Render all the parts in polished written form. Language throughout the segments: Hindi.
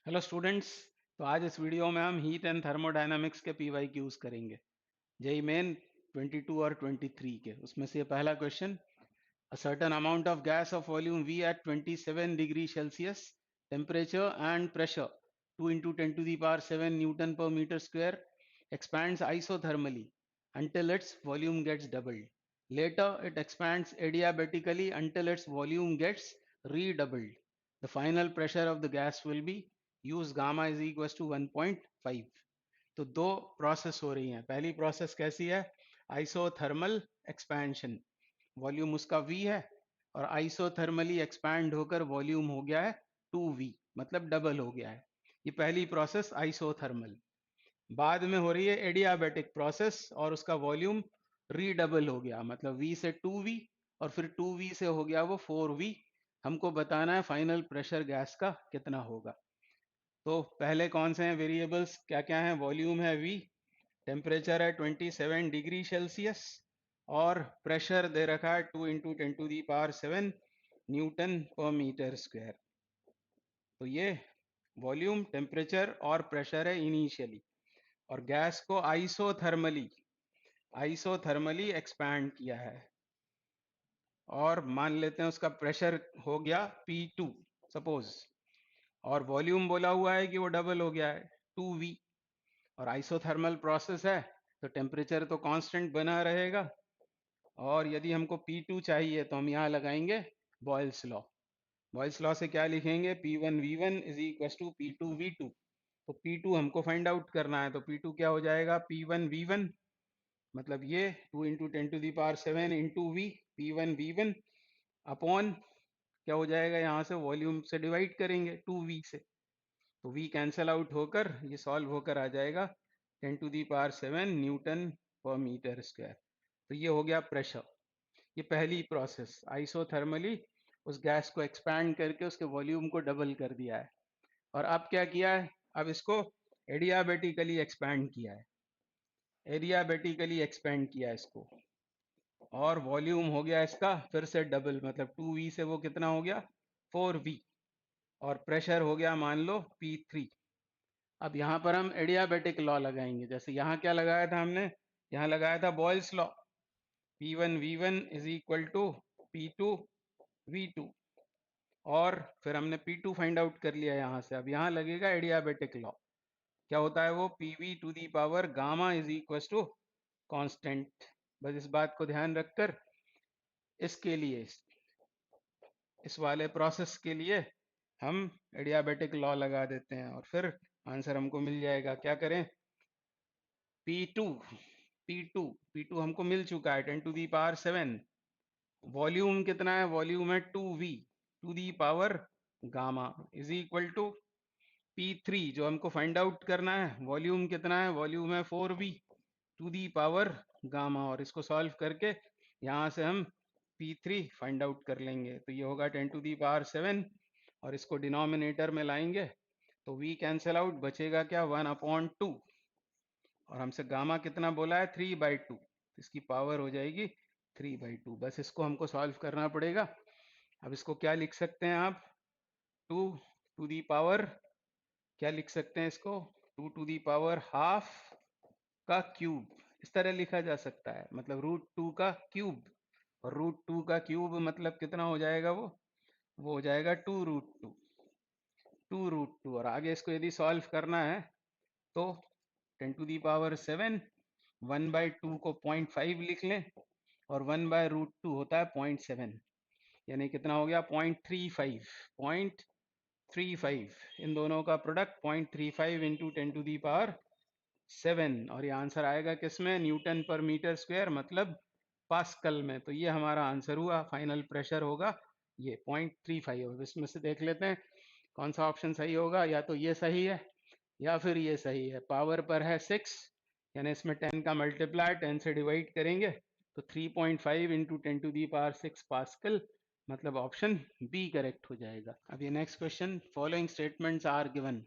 Hello students. तो आज इस वीडियो में हम हीट एंड थर्मोडायनामिक्स के पीवाईक्यूज करेंगे। जेई मेन 22 और 23 के उसमें से ये पहला question. A certain amount of gas of volume V at 27 degree Celsius temperature and pressure 2 into 10 to the power 7 Newton per meter square expands isothermally until its volume gets doubled. Later, it expands adiabatically until its volume gets redoubled. The final pressure of the gas will be use gamma is equals to 1.5. तो दो प्रोसेस हो रही हैं। पहली प्रोसेस कैसी है? Isothermal expansion. वॉल्यूम उसका V है और आइसोथर्मली एक्सपैंड होकर वॉल्यूम हो गया है 2V, मतलब डबल हो गया है। ये पहली प्रोसेस आइसोथर्मल। बाद में हो रही है एडियाबेटिक प्रोसेस और उसका वॉल्यूम रीडबल हो गया, मतलब V से 2V और फिर 2V से हो गया वो 4V। हमको बताना है फाइनल प्रेशर गैस का कितना होगा। तो पहले कौन से हैं वेरिएबल्स, क्या क्या हैं? वॉल्यूम है V, टेम्परेचर है 27 डिग्री सेल्सियस और प्रेशर दे रखा है 2 इंटू 10⁻⁷ न्यूटन पर मीटर स्क्वायर। तो ये वॉल्यूम, टेम्परेचर और प्रेशर है इनिशियली, और गैस को आइसोथर्मली एक्सपैंड किया है। और मान लेते हैं उसका प्रेशर हो गया P2 सपोज, और वॉल्यूम बोला हुआ है कि वो डबल हो गया है 2V। और आइसोथर्मल प्रोसेस है तो टेम्परेचर तो कांस्टेंट बना रहेगा, और यदि हमको P2 चाहिए तो हम यहाँ लगाएंगे बॉयल्स लॉ। बॉयल्स लॉ से क्या लिखेंगे? P1V1 is equal to P2V2। तो P2 हमको फाइंड आउट करना है, तो P2 क्या हो जाएगा? P1V1, मतलब ये 2 into 10⁻⁷ into V, P1V1 upon क्या हो जाएगा? यहाँ से वॉल्यूम से डिवाइड करेंगे 2V से, तो V कैंसल आउट होकर ये सॉल्व होकर आ जाएगा 10⁻⁷ न्यूटन पर मीटर स्क्वायर। तो ये हो गया प्रेशर। ये पहली प्रोसेस आइसोथर्मली उस गैस को एक्सपैंड करके उसके वॉल्यूम को डबल कर दिया है। और अब क्या किया है? अब इसको एडियाबेटिकली एक्सपैंड किया है, एडियाबेटिकली एक्सपैंड किया है इसको, और वॉल्यूम हो गया इसका फिर से डबल, मतलब 2V से वो कितना हो गया? 4V। और प्रेशर हो गया मान लो P3। अब यहाँ पर हम एडियाबेटिक लॉ लगाएंगे। जैसे यहाँ क्या लगाया था हमने? यहाँ लगाया था Boyle's law, P1V1 is equal to P2V2, और फिर हमने P2 फाइंड आउट कर लिया यहाँ से। अब यहाँ लगेगा एडियाबेटिक लॉ। क्या होता है वो? PV to the power gamma is equal to constant. बस इस बात को ध्यान रखकर इसके लिए, इस वाले प्रोसेस के लिए हम एडियाबेटिक लॉ लगा देते हैं और फिर आंसर हमको मिल जाएगा। क्या करें? P2 P2 P2 हमको मिल चुका है 10⁻⁷। वॉल्यूम कितना है? वॉल्यूम है 2V to the power gamma is equal to P3 जो हमको फाइंड आउट करना है। वॉल्यूम कितना है? वॉल्यूम है 4V to the power gamma, और इसको सॉल्व करके यहाँ से हम P3 फाइंड आउट कर लेंगे। तो ये होगा 10⁻⁷, और इसको डिनोमिनेटर में लाएंगे तो V कैंसल आउट, बचेगा क्या? 1/2। और हमसे गामा कितना बोला है? 3/2, तो इसकी पावर हो जाएगी 3/2। बस इसको हमको सॉल्व करना पड़ेगा। अब इसको क्या लिख सकते हैं आप? 2 टू दी पावर, क्या लिख सकते हैं इसको? 2 टू दी पावर हाफ का क्यूब, इस तरह लिखा जा सकता है, मतलब √2 का क्यूब। और √2 का क्यूब मतलब कितना हो जाएगा? वो हो जाएगा 2√2 और आगे इसको यदि सॉल्व करना है तो 10⁻⁷, 1/2 को 0.5 लिख लें, और 1/√2 होता है 0.7, यानी कितना हो गया? 0.35। 0.35, इन दोनों का प्रोडक्ट 0.35 इंटू 10⁻⁷, और ये आंसर आएगा किसमें? न्यूटन पर मीटर स्क्वायर, मतलब पास्कल में। तो ये हमारा आंसर हुआ। फाइनल प्रेशर होगा ये 0.35। इसमें से देख लेते हैं कौन सा ऑप्शन सही होगा। या तो ये सही है या फिर ये सही है। पावर पर है 6, यानी इसमें 10 का मल्टीप्लाई 10 से डिवाइड करेंगे तो 3.5 इंटू 10⁶ पास्कल, मतलब ऑप्शन बी करेक्ट हो जाएगा। अब ये next question, following statements are given.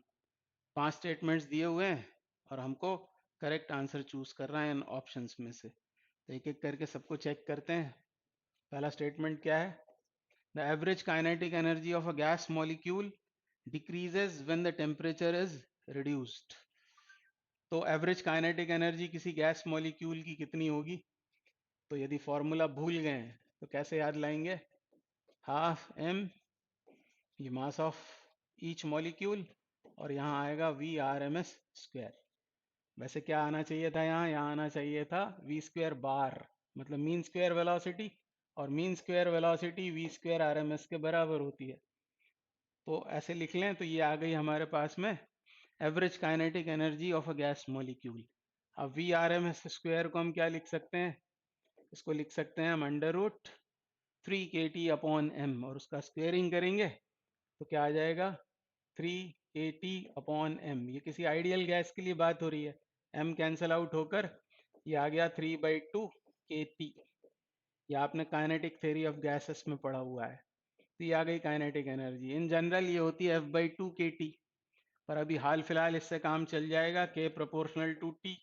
5 statements दिए हुए हैं और हमको करेक्ट आंसर चूज करना है इन ऑप्शंस में से। तो एक एक करके सबको चेक करते हैं। पहला स्टेटमेंट क्या है? The average kinetic energy of a gas molecule decreases when the temperature is reduced. तो एवरेज काइनेटिक एनर्जी किसी गैस मॉलिक्यूल की कितनी होगी? तो यदि फॉर्मूला भूल गए हैं तो कैसे याद लाएंगे? हाफ m, ये मास ऑफ ईच मॉलिक्यूल, और यहाँ आएगा V_RMS²। वैसे क्या आना चाहिए था यहाँ आना चाहिए था V² बार, मतलब मीन स्क्वायर वेलोसिटी, और मीन स्क्वायर वेलोसिटी V²RMS के बराबर होती है। तो ऐसे लिख लें तो ये आ गई हमारे पास में average kinetic energy of a gas molecule. अब V_RMS² को हम क्या लिख सकते हैं? इसको लिख सकते हैं हम √3kT/m, और उसका स्क्वेयरिंग करेंगे तो क्या आ जाएगा? 3kT/m। ये किसी आइडियल गैस के लिए बात हो रही है, m कैंसल आउट होकर ये आ गया 3/2 kT। ये आपने काइनेटिक थ्योरी ऑफ गैसेस में पढ़ा हुआ है। तो ये आ गई काइनेटिक एनर्जी। इन जनरल ये होती है F/2kT, पर अभी हाल फिलहाल इससे काम चल जाएगा K प्रोपोर्शनल टू T।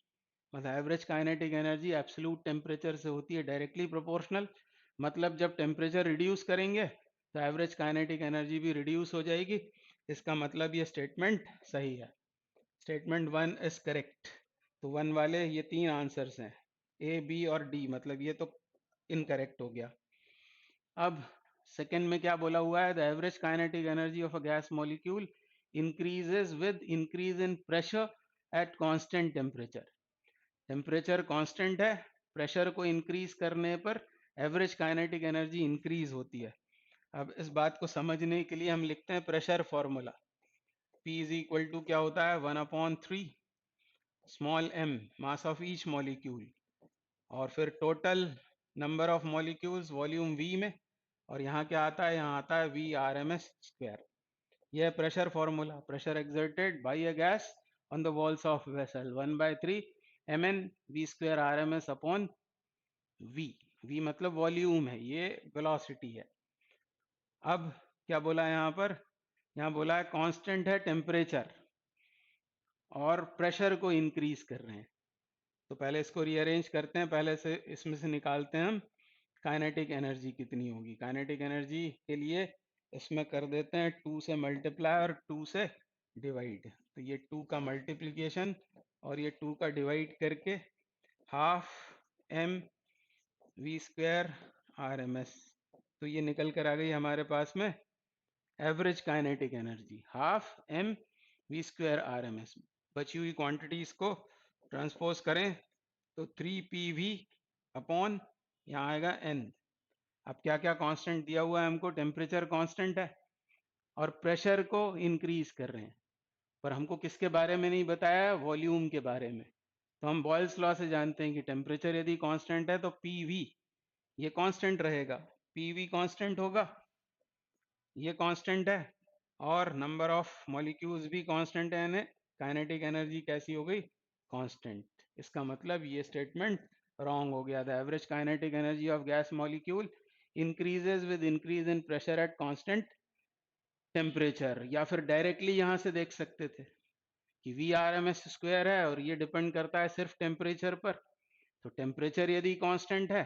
मतलब average kinetic energy absolute temperature से होती है डायरेक्टली प्रोपोर्शनल। मतलब जब टेम्परेचर रिड्यूस करेंगे तो एवरेज काइनेटिक एनर्जी भी रिड्यूस हो जाएगी। इसका मतलब ये स्टेटमेंट सही है। Statement 1 is correct. तो 1 वाले ये 3 आंसर्स हैं, A, B और D, मतलब ये तो इनकरेक्ट हो गया। अब सेकेंड में क्या बोला हुआ है? The average kinetic energy of a gas molecule increases with increase in pressure at constant temperature. Temperature constant है, प्रेशर को इंक्रीज करने पर एवरेज काइनेटिक एनर्जी इंक्रीज होती है। अब इस बात को समझने के लिए हम लिखते हैं pressure formula. P is equal to क्या होता है? 1/3 small m, mass of each molecule, और फिर total number of molecules volume V में, और यहाँ क्या आता है? यहाँ आता है V_RMS²। यह pressure formula, pressure exerted by a gas on the walls of vessel 1/3 mn V²RMS/V। V मतलब वॉल्यूम है, ये वेलोसिटी है। अब क्या बोला है यहाँ पर? यहाँ बोला है कांस्टेंट है टेम्परेचर और प्रेशर को इंक्रीज कर रहे हैं। तो पहले इसको रीअरेंज करते हैं, पहले से इसमें से निकालते हैं हम काइनेटिक एनर्जी कितनी होगी। काइनेटिक एनर्जी के लिए इसमें कर देते हैं 2 से मल्टीप्लाई और 2 से डिवाइड। तो ये 2 का मल्टीप्लिकेशन और ये 2 का डिवाइड करके हाफ m V²RMS। तो ये निकल कर आ गई हमारे पास में average kinetic energy, half m V²RMS। बची हुई क्वांटिटीज को ट्रांसपोज करें तो 3PV अपॉन यहाँ आएगा n। अब क्या क्या कांस्टेंट दिया हुआ है हमको? टेम्परेचर कांस्टेंट है और प्रेशर को इंक्रीज कर रहे हैं, पर हमको किसके बारे में नहीं बताया? वॉल्यूम के बारे में। तो हम बॉयल्स लॉ से जानते हैं कि टेम्परेचर यदि कांस्टेंट है तो PV ये कांस्टेंट रहेगा, PV कांस्टेंट होगा, ये कांस्टेंट है, और नंबर ऑफ मॉलिक्यूल्स भी कांस्टेंट है, यानी काइनेटिक एनर्जी कैसी हो गई? कांस्टेंट। इसका मतलब ये स्टेटमेंट रॉन्ग हो गया। The average kinetic energy of gas molecule increases with increase in pressure at constant temperature. या फिर डायरेक्टली यहाँ से देख सकते थे कि V_RMS² है और ये डिपेंड करता है सिर्फ टेम्परेचर पर। तो टेम्परेचर यदि कांस्टेंट है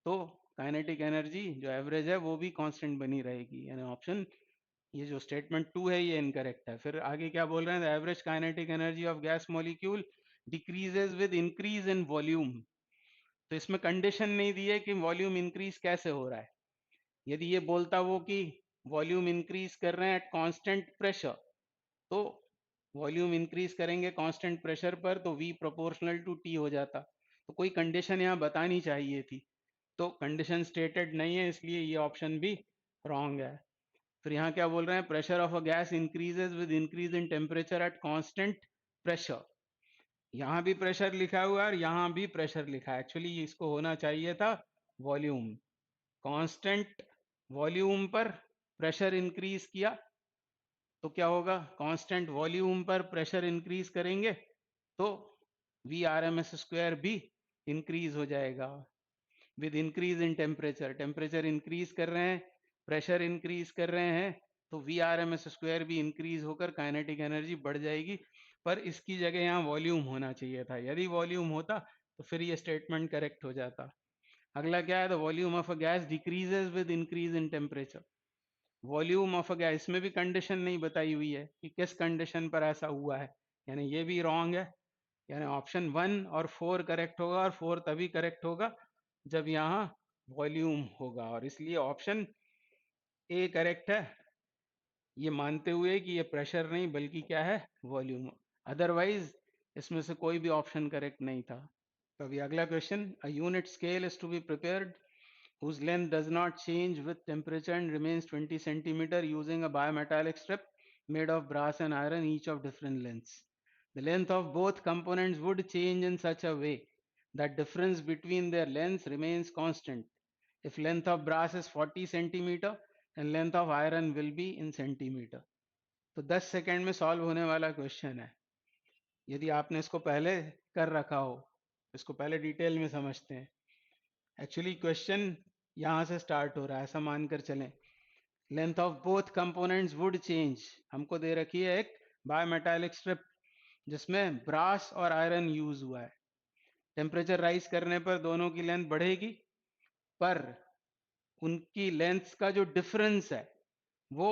तो काइनेटिक एनर्जी जो एवरेज है वो भी कांस्टेंट बनी रहेगी, यानी ऑप्शन ये जो स्टेटमेंट 2 है ये इनकरेक्ट है। फिर आगे क्या बोल रहे हैं? The average kinetic energy of gas molecule decreases with increase in volume. तो इसमें कंडीशन नहीं दी है कि वॉल्यूम इंक्रीज कैसे हो रहा है। यदि ये बोलता वो कि वॉल्यूम इंक्रीज कर रहे हैं एट कांस्टेंट प्रेशर, तो वॉल्यूम इंक्रीज करेंगे कांस्टेंट प्रेशर पर तो V प्रोपोर्शनल टू T हो जाता। तो कोई कंडीशन यहाँ बतानी चाहिए थी, तो कंडीशन स्टेटेड नहीं है, इसलिए ये ऑप्शन भी रॉन्ग है। फिर यहाँ क्या बोल रहे हैं? Pressure of a gas increases with increase in temperature at constant pressure. यहाँ भी प्रेशर लिखा हुआ है और यहाँ भी प्रेशर लिखा है। एक्चुअली इसको होना चाहिए था वॉल्यूम। कांस्टेंट वॉल्यूम पर प्रेशर इंक्रीज किया तो क्या होगा? कांस्टेंट वॉल्यूम पर प्रेशर इंक्रीज करेंगे तो V_RMS² भी इंक्रीज हो जाएगा with increase in temperature. Temperature increase कर रहे हैं, प्रेशर इंक्रीज कर रहे हैं, तो V_RMS² भी इंक्रीज होकर काइनेटिक एनर्जी बढ़ जाएगी। पर इसकी जगह यहाँ वॉल्यूम होना चाहिए था। यदि वॉल्यूम होता तो फिर ये स्टेटमेंट करेक्ट हो जाता। अगला क्या है? The volume of a gas decreases with increase in temperature. Volume of a gas, इसमें भी कंडीशन नहीं बताई हुई है कि किस कंडीशन पर ऐसा हुआ है, यानी ये भी रॉन्ग है। यानी ऑप्शन 1 और 4 करेक्ट होगा, और 4 तभी करेक्ट होगा जब यहाँ वॉल्यूम होगा, और इसलिए ऑप्शन ए करेक्ट है, ये मानते हुए कि ये प्रेशर नहीं बल्कि क्या है, वॉल्यूम। अदरवाइज इसमें से कोई भी ऑप्शन करेक्ट नहीं था। तो अभी अगला question, a unit scale is to be prepared whose length does not change with temperature and remains 20 centimeter using a bimetallic strip made of brass and iron, each of different lengths. The length of both components would change in such a way that difference between their lengths remains constant. If length of brass is 40 centimeter and length of iron will be in centimeter. तो 10 सेकेंड में सॉल्व होने वाला क्वेश्चन है। यदि आपने इसको पहले कर रखा हो, इसको पहले डिटेल में समझते हैं। एक्चुअली क्वेश्चन यहाँ से स्टार्ट हो रहा है, ऐसा मानकर चलें। Length of both components would change, हमको दे रखी है एक बायोमेटालिक स्ट्रिप जिसमें ब्रास और आयरन यूज हुआ है। टेम्परेचर राइज करने पर दोनों की लेंथ बढ़ेगी, पर उनकी लेंथ्स का जो डिफरेंस है वो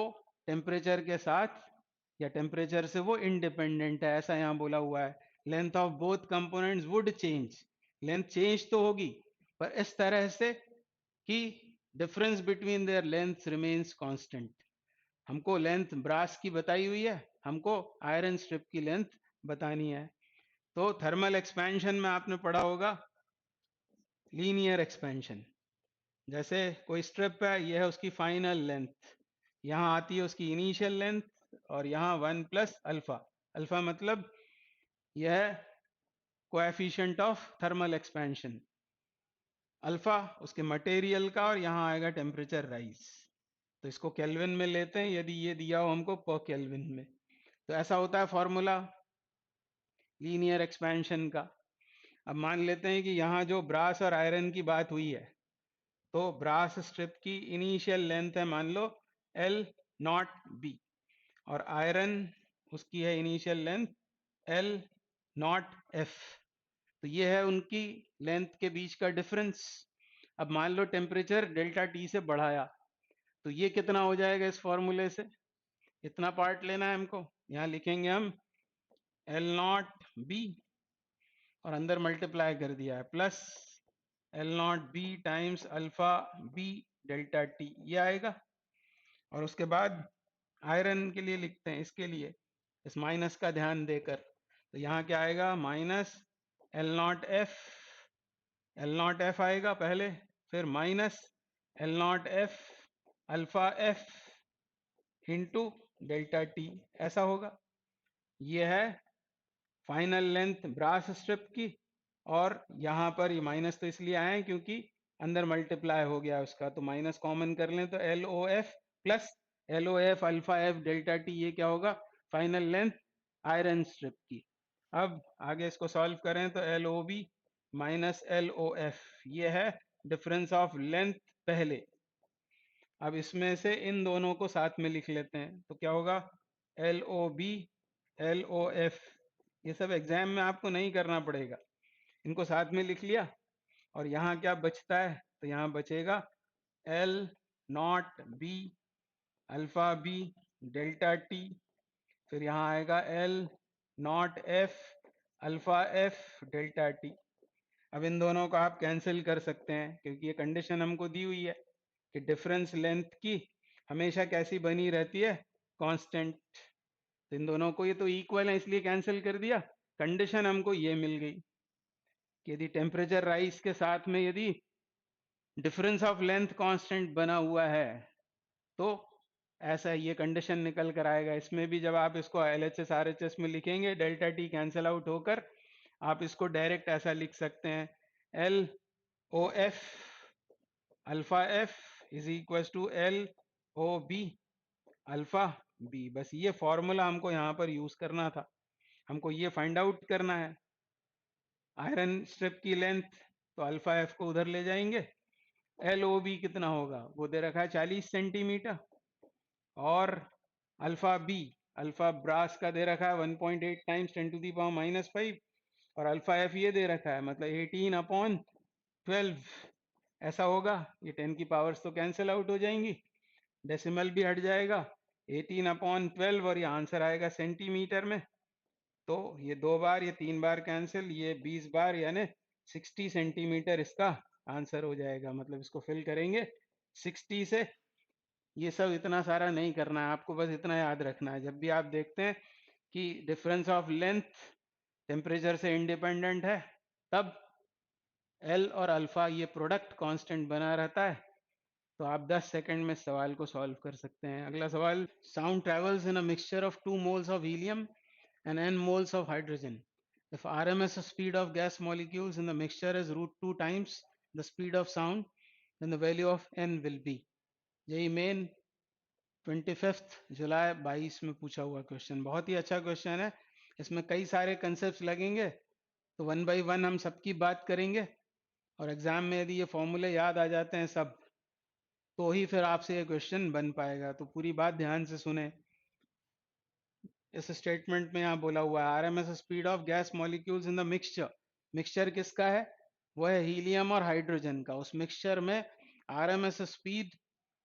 टेम्परेचर के साथ या टेम्परेचर से वो इंडिपेंडेंट है, ऐसा यहाँ बोला हुआ है। Length of both components would change, length change तो होगी पर इस तरह से कि difference between their length remains constant. हमको लेंथ ब्रास की बताई हुई है, हमको आयरन स्ट्रिप की लेंथ बतानी है। तो थर्मल एक्सपेंशन में आपने पढ़ा होगा लीनियर एक्सपेंशन। जैसे कोई स्ट्रिप है, यह है उसकी फाइनल लेंथ, यहाँ आती है उसकी इनिशियल लेंथ, और यहाँ 1 प्लस अल्फा। अल्फा मतलब यह है coefficient of thermal expansion, alpha उसके मटेरियल का, और यहाँ आएगा टेम्परेचर राइज। तो इसको केल्विन में लेते हैं यदि ये दिया हो हमको पर केल्विन में। तो ऐसा होता है फॉर्मूला लीनियर एक्सपेंशन का। अब मान लेते हैं कि यहाँ जो ब्रास और आयरन की बात हुई है, तो ब्रास स्ट्रिप की इनिशियल लेंथ है मान लो एल नॉट बी, और आयरन उसकी है initial length L naught F. तो ये है उनकी लेंथ के बीच का डिफरेंस। अब मान लो टेम्परेचर डेल्टा टी से बढ़ाया, तो ये कितना हो जाएगा इस फॉर्मूले से, इतना पार्ट लेना है हमको। यहाँ लिखेंगे हम एल नॉट बी, और अंदर मल्टीप्लाई कर दिया है, plus L naught B times alpha B delta T, ये आएगा। और उसके बाद आयरन के लिए लिखते हैं, इसके लिए इस माइनस का ध्यान देकर, तो यहाँ क्या आएगा, minus L naught F, L naught F आएगा पहले, फिर minus L naught F alpha F into delta T, ऐसा होगा। ये है फाइनल लेंथ ब्रास स्ट्रिप की, और यहाँ पर ये माइनस तो इसलिए आए हैं क्योंकि अंदर मल्टीप्लाई हो गया उसका, तो माइनस कॉमन कर लें तो L O F plus L O F alpha F delta T, ये क्या होगा, फाइनल लेंथ आयरन स्ट्रिप की। अब आगे इसको सॉल्व करें तो L O B minus L O F, ये है डिफरेंस ऑफ लेंथ पहले। अब इसमें से इन दोनों को साथ में लिख लेते हैं, तो क्या होगा, L O B L O F. ये सब एग्जाम में आपको नहीं करना पड़ेगा, इनको साथ में लिख लिया, और यहाँ क्या बचता है, तो यहाँ बचेगा L naught B alpha B delta T, फिर यहाँ आएगा L naught F alpha F delta T. अब इन दोनों को आप कैंसिल कर सकते हैं क्योंकि ये कंडीशन हमको दी हुई है कि डिफरेंस लेंथ की हमेशा कैसी बनी रहती है, कांस्टेंट। तो इन दोनों को, ये तो इक्वल है इसलिए कैंसिल कर दिया। कंडीशन हमको ये मिल गई कि यदि टेम्परेचर राइज के साथ में यदि डिफरेंस ऑफ लेंथ कांस्टेंट बना हुआ है, तो ऐसा ये कंडीशन निकल कर आएगा। इसमें भी जब आप इसको LHS RHS में लिखेंगे, डेल्टा टी कैंसिल आउट होकर आप इसको डायरेक्ट ऐसा लिख सकते हैं, L O F alpha F is equal to L O B alpha B. बस ये फॉर्मूला हमको यहाँ पर यूज करना था, हमको ये फाइंड आउट करना है आयरन स्ट्रिप की लेंथ, तो अल्फा एफ को उधर ले जाएंगे। एल ओ बी कितना होगा, वो दे रखा है 40 सेंटीमीटर, और अल्फा बी, अल्फा ब्रास का दे रखा है 1.8 टाइम्स 10 टू दी पावर -5, और अल्फा एफ ये दे रखा है मतलब 18/12, ऐसा होगा। ये 10 की पावर्स तो कैंसिल आउट हो जाएंगी, डेसिमल भी हट जाएगा, 18/12, और ये आंसर आएगा सेंटीमीटर में। तो ये 2 बार, ये 3 बार कैंसिल, ये 20 बार, यानी 60 सेंटीमीटर इसका आंसर हो जाएगा। मतलब इसको फिल करेंगे 60 से। ये सब इतना सारा नहीं करना है आपको, बस इतना याद रखना है, जब भी आप देखते हैं कि डिफरेंस ऑफ लेंथ टेम्परेचर से इंडिपेंडेंट है, तब एल और अल्फा ये प्रोडक्ट कांस्टेंट बना रहता है, तो आप 10 सेकंड में सवाल को सॉल्व कर सकते हैं। अगला सवाल, sound travels in a mixture of 2 moles of helium and n moles of hydrogen. If RMS speed of gas molecules in the mixture is √2 times the speed of sound, then the value of n will be. यही मेन 25 जुलाई 22 में पूछा हुआ क्वेश्चन, बहुत ही अच्छा क्वेश्चन है। इसमें कई सारे कंसेप्ट लगेंगे, तो वन बाय वन हम सबकी बात करेंगे, और एग्जाम में यदि ये फॉर्मूले याद आ जाते हैं सब, तो ही फिर आपसे ये क्वेश्चन बन पाएगा। तो पूरी बात ध्यान से सुने। इस स्टेटमेंट में यहाँ बोला हुआ है RMS speed of gas molecules in the mixture. Mixture किसका है? वो है हीलियम और हाइड्रोजन का। उस मिक्सचर में आरएमएस स्पीड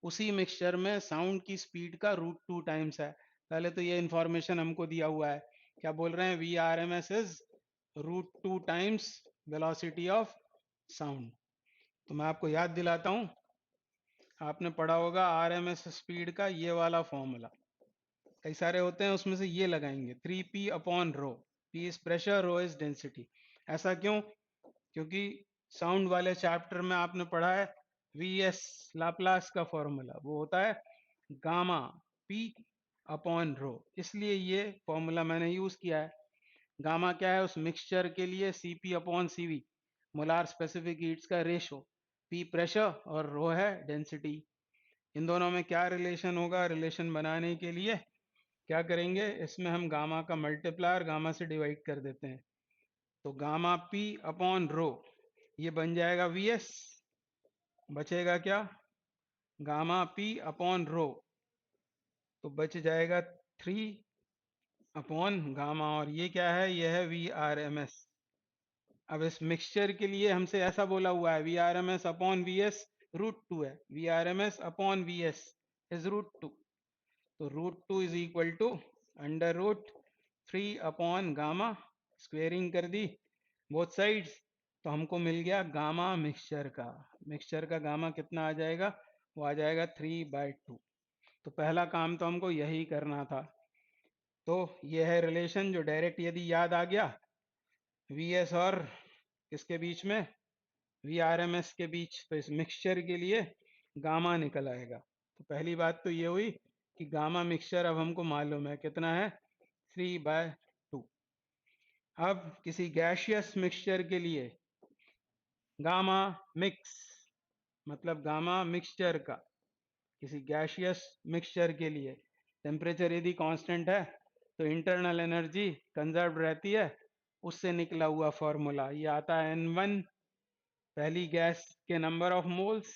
उसी मिक्सचर में साउंड की स्पीड का √2 टाइम्स है। पहले तो ये इंफॉर्मेशन हमको दिया हुआ है, क्या बोल रहे हैं? V R M S is √2 times velocity of sound. तो मैं आपको याद दिलाता हूँ, आपने पढ़ा होगा आरएमएस स्पीड का ये वाला फॉर्मूला, कई सारे होते हैं, उसमें से ये लगाएंगे 3p/ρ। p is pressure, rho is density. ऐसा क्यों? क्योंकि साउंड वाले चैप्टर में आपने पढ़ा है वीएस लाप्लास का फॉर्मूला, वो होता है गामा p/ρ, इसलिए ये फॉर्मूला मैंने यूज किया है। गामा क्या है? उस मिक्सचर के लिए cp/cv, मोलार स्पेसिफिक हीट्स का रेशो, p प्रेशर और रो है डेंसिटी। इन दोनों में क्या रिलेशन होगा? रिलेशन बनाने के लिए क्या करेंगे, इसमें हम गामा का मल्टीप्लायर गामा से डिवाइड कर देते हैं, तो गामा p/ρ ये बन जाएगा वीएस, बचेगा क्या? गामा p/ρ, तो बच जाएगा 3/गामा, और ये क्या है? ये है वी आर एम एस। अब इस मिक्सचर के लिए हमसे ऐसा बोला हुआ है V R M S upon V S √2 है, V R M S upon V S is √2, तो √2 इज इक्वल टू √3/गामा, स्क्वेयरिंग कर दी बोथ साइड्स, तो हमको मिल गया गामा मिक्सचर का। मिक्सचर का गामा कितना आ जाएगा? वो आ जाएगा 3/2। तो पहला काम तो हमको यही करना था। तो ये है रिलेशन जो डायरेक्ट यदि याद आ गया, वी एस और किसके बीच में? वी आर एम एस के बीच, तो इस मिक्सचर के लिए गामा निकल आएगा। तो पहली बात तो ये हुई कि गामा मिक्सचर अब हमको मालूम है कितना है, 3/2। अब किसी गैशियस मिक्सचर के लिए गामा मिक्स, मतलब गामा मिक्सचर का किसी गैशियस मिक्सचर के लिए टेम्परेचर यदि कांस्टेंट है, तो इंटरनल एनर्जी कंजर्व रहती है। उससे निकला हुआ फॉर्मूला ये आता है N1, पहली गैस के नंबर ऑफ मोल्स,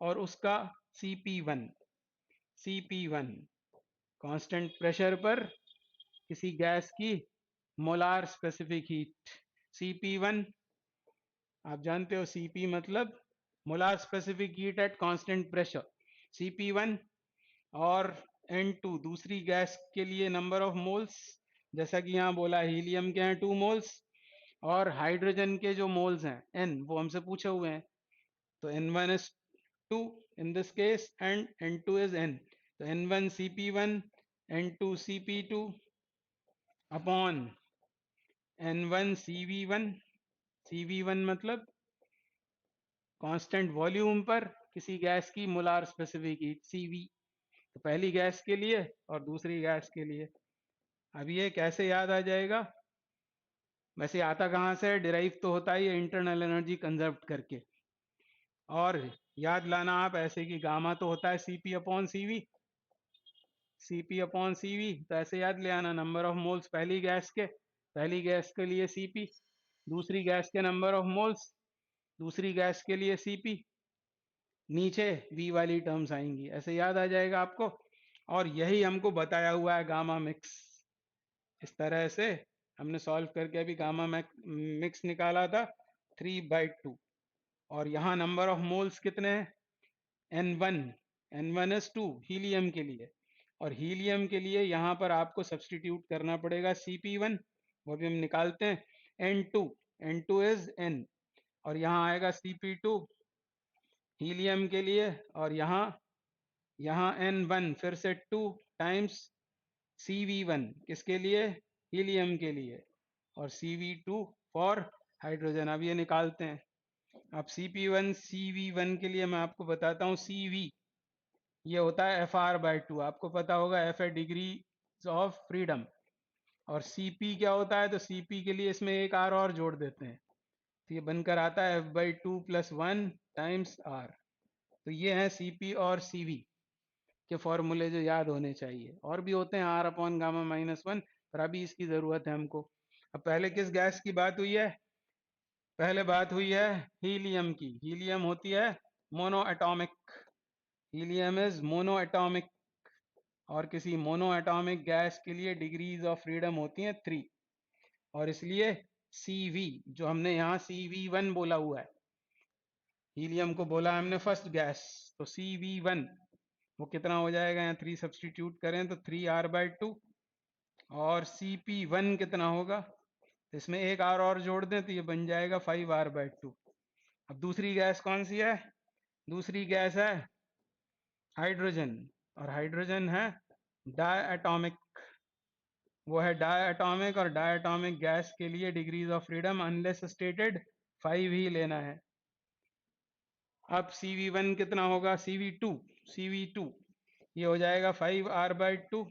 और उसका CP1। CP1 कांस्टेंट प्रेशर पर किसी गैस की मोलार स्पेसिफिक हीट। CP1 आप जानते हो, CP मतलब molar specific heat at constant pressure, CP1। और N2 दूसरी गैस के लिए नंबर ऑफ मोल्स, जैसा कि यहाँ बोला हीलियम के हैं 2 मोल्स, और हाइड्रोजन के जो मोल्स हैं N, वो हमसे पूछे हुए हैं, तो N1 is 2 in this case and N2 is N, तो N1 CP1 N2 CP2 upon N1 CV1। CV1 मतलब कांस्टेंट वॉल्यूम पर किसी गैस की मोलार स्पेसिफिक हीट, CV। तो पहली गैस के लिए और दूसरी गैस के लिए। अब ये कैसे याद आ जाएगा? वैसे आता कहाँ से है? डिराइव तो होता ही है इंटरनल एनर्जी कंजर्व करके। और याद लाना आप ऐसे कि गामा तो होता है CP/CV, CP/CV, तो ऐसे याद ले आना नंबर ऑफ मोल्स पहली गैस के लिए CP, दूसरी गैस के नंबर ऑफ मोल्स दूसरी गैस के लिए CP, नीचे V वाली टर्म्स आएंगी, ऐसे याद आ जाएगा आपको। और यही हमको बताया हुआ है गामा मिक्स। इस तरह से हमने सॉल्व करके अभी गामा मिक्स निकाला था 3/2। और यहाँ नंबर ऑफ मोल्स कितने हैं? N1 N1 इज 2 हीलियम के लिए, और हीलियम के लिए यहाँ पर आपको सब्सटीट्यूट करना पड़ेगा Cp1, वो भी हम निकालते हैं। N2, N2 इज N, और यहाँ आएगा Cp2 हीलियम के लिए, और यहाँ N1 फिर से 2 टाइम्स Cv1 किसके लिए, हीलियम के लिए, और Cv2 फॉर हाइड्रोजन। अब ये निकालते हैं। अब Cp1 Cv1 के लिए मैं आपको बताता हूँ, Cv ये होता है Fr/2, आपको पता होगा F है डिग्री ऑफ फ्रीडम, और Cp क्या होता है, तो Cp के लिए इसमें एक R और जोड़ देते हैं, तो ये बनकर आता है F/2 + 1 टाइम्स R। तो ये है Cp और Cv के फॉर्मूले जो याद होने चाहिए, और भी होते हैं R/γ-1, पर अभी इसकी ज़रूरत है हमको। अब पहले किस गैस की बात हुई है, पहले बात हुई है हीलियम की। हीलियम होती है mono atomic, helium is mono atomic, और किसी मोनो एटॉमिक गैस के लिए डिग्रीज ऑफ फ्रीडम होती हैं 3, और इसलिए Cv जो हमने यहाँ Cv1 बोला हुआ है, हीलियम को बोला हमने फर्स्ट गैस, तो Cv1 वो कितना हो जाएगा, यहाँ 3 सब्सटीट्यूट करें तो 3R/2, और Cp1 कितना होगा, तो इसमें एक R और जोड़ दें तो ये बन जाएगा 5R/2। अब दूसरी गैस कौन सी है, दूसरी गैस है हाइड्रोजन, और हाइड्रोजन है डायटोमिक, वो है डायटोमिक, और डायटोमिक गैस के लिए degrees of freedom unless stated 5 ही लेना है। अब Cv1 कितना होगा, Cv2 ये हो जाएगा 5R/2,